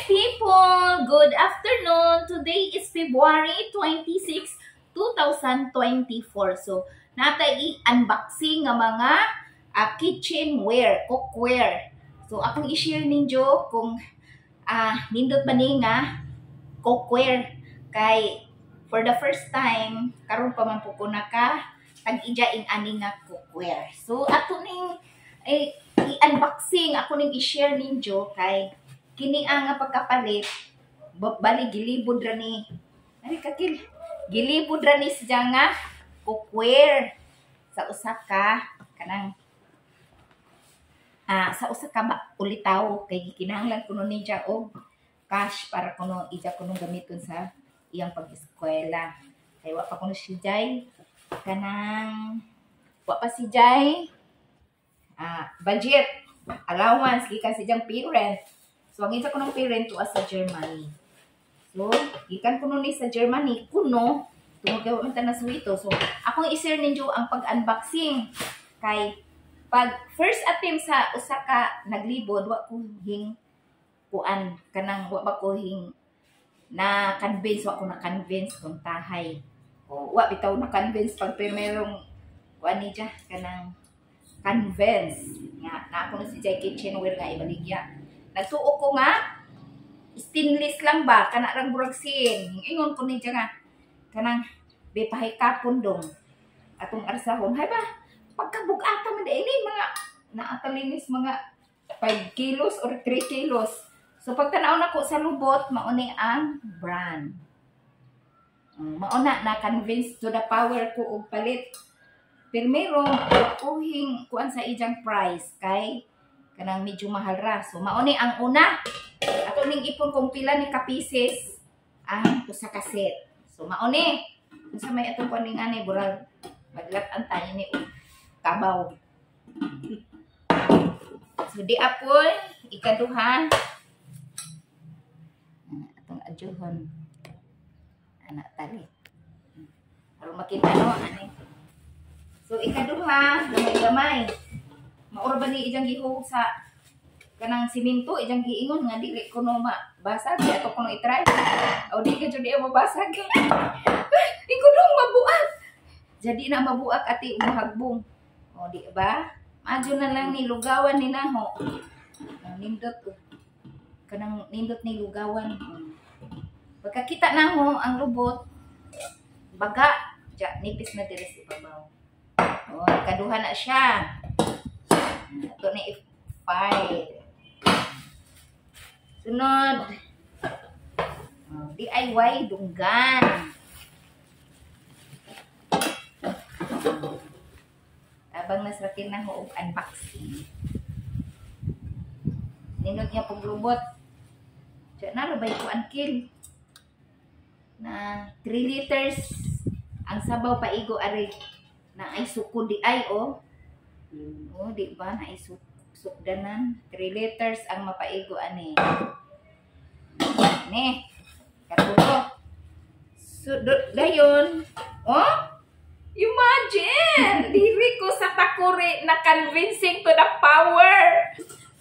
people! Good afternoon! Today is February 26, 2024. So, natay i-unboxing ng mga kitchenware, cookware. So, akong i-share ninyo kung nindot ba ni nga cookware. Kay, for the first time, karon pa man po ko naka tag-ijaing ani nga cookware. So, ato ning i-unboxing, ako ning i-share ninyo kay kini ang pagkapalit bali gilibod ra ni gilibod ra ni siya nga cookware sa usa ka kanang sa usa ka ulitaw kay gikinahanglan kuno ni siya og cash para kuno ija kuno gamiton sa iyang pag-eskwela. Kay wa pa kuno si Jay kanang wa pa si Jay budget allowance gikan si jang parent. So, ang isa ko ng parent to sa Germany. So, ikan kuno ni sa Germany, kuno, tungkol kayo na sa ito. So, akong i-share ninyo ang pag-unboxing. Kay, pag first attempt sa usa ka naglibod, wa ko hing kuan, kanang wa ba ko hing na-convince, wa ko na-convince kung tahay. O, wa bitaw na-convince pag primerong kuan ni dya, kanang convince. Nga, na ako na si Jay kitchenware nga ibaligya. Nagtuo ko nga, stainless lang ba? Kana rang buragsin. Ingon ko niya nga, kanang bepahay kapon dong. Atong arsahon. Hay ba, pagkabugata man din mga naatalinis mga 5 kilos or 3 kilos. So pagtanaw na ko sa lubot, mauni ang brand. Mauna na convince to the power ko og palit. Primero, kuhing kuan sa ijang price kay kanang medyo mahal ra. So, mauni ang una. Ato ning ipon kung pila ni kapisis ang usa ka set. So, mauni. Kung sa may atong kuning ani, burag maglatan tayo ni kabaw. So, di apol, ikaduha. Atong adyohon. Anak tali. Para makita no, ani. So, ikaduha, gamay-gamay. Maor ba ni ijang gihug sa kanang siminto ijang giingon nga dili kuno mabasag ato kuno i-try o di ka jud mabasag iko dong mabuak jadi na mabuak ati umahagbong o di ba adyo na lang ni lugawan ni naho nindot kanang nindot ni lugawan pagkakita naho ang lubot baga ja nipis na diri sa ibabaw o kaduha na siya. Ito na i-file. Sunod. DIY dunggan. Abang nasrakin na ho og unboxing. Ninod niya paglubot. Diyan na rabay ko ankil. Na 3 liters ang sabaw paigo ari na ay sukod di ay oh, di ba? Naisukdanan. 3 liters ang mapaigo ani. Ni. Katulo. Dayon. Oh? Imagine! Diri ko sa takuri na convincing to the power.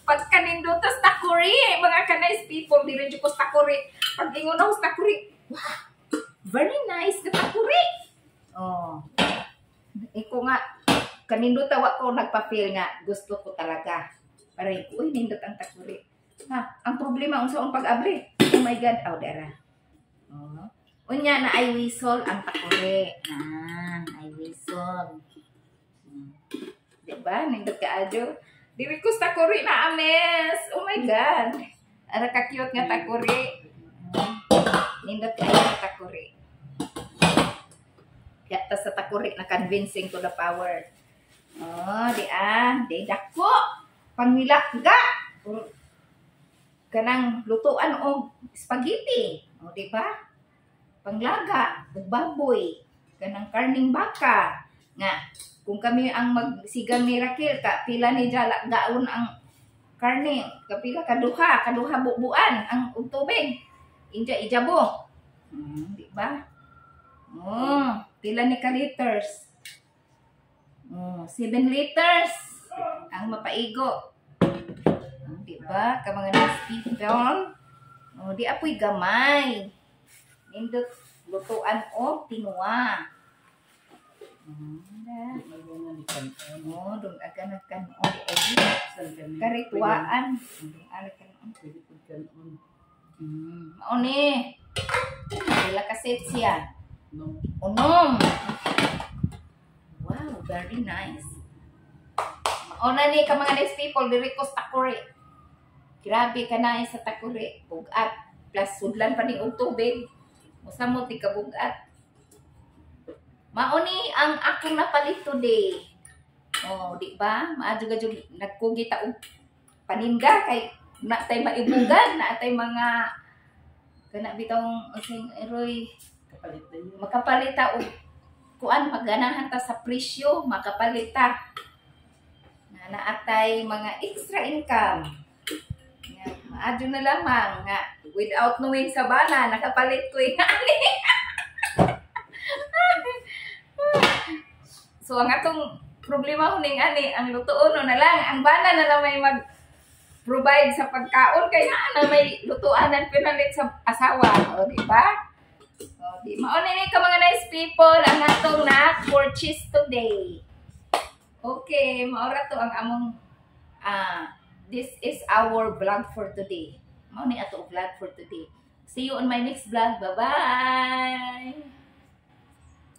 Pag kanindutas takuri, mga kanais people, diri ko sa takuri. Pag ingon ako sa takuri, wow! Very nice ka takuri. Oh. Iko nga, kanindot tawa ko nagpa-feel nga gusto ko talaga. Paray ko, uy, nindot ang takuri. Ang problema unsa ang pag-abri. Oh my God, dara. Unya na ay whistle ang takuri. Ay whistle. Diba? Nindot ka adyo. Diri ko sa takuri na ames. Oh my God. Ara ka cute nga takuri. Nindot ka ay takuri. Yata sa takuri na convincing to the power. Di dako. Pangilakga. Kanang lutuan o spaghetti. Di ba? Panglaga, baboy. Kanang karning baka. Nga, kung kami ang magsigang ni Raquel, pila ni Jala, gaon ang karne. Kapila, kaduha bubuan ang tubig. Inja ijabo. Di ba? Pila ni ka liters. 7 liters ang mapaigo. Diba? Ka mga na-speed down. Oh, di apoy gamay. Nindot lutuan o tinua. Oh, dong aga nagkanon di ay karituaan. Dong ala kanon. Mao ni. Wala ka set siya. Unom. Wow, very nice. Mao na ni ka mga nice people diri ko sa Takuri. Grabe ka na sa Takuri. Bugat plus sudlan pa ni og tubig. Musamot ti ka bugat. Mao ni ang akong napalit today. Oh, di ba? Maadjug-adjug nagkugi ta og paninda kay na tay maibugan, na tay mga kana bitong unsay eroy makapalit ta og kuan maganahan ta sa presyo, makapalit ta. Na naatay mga extra income. Maadjug na lamang nga without knowing sa bana nakapalit ko ani. So ang atong problema huning ani ang lutuon na lang ang bana na lang may mag-provide sa pagkaon kay na may lutuanan pinalit sa asawa, o di ba? So di mao ni ka mga nice people ang atong na purchase today. Okay, mao ra to ang among this is our vlog for today. Mao ni ato vlog for today. See you on my next vlog. Bye-bye.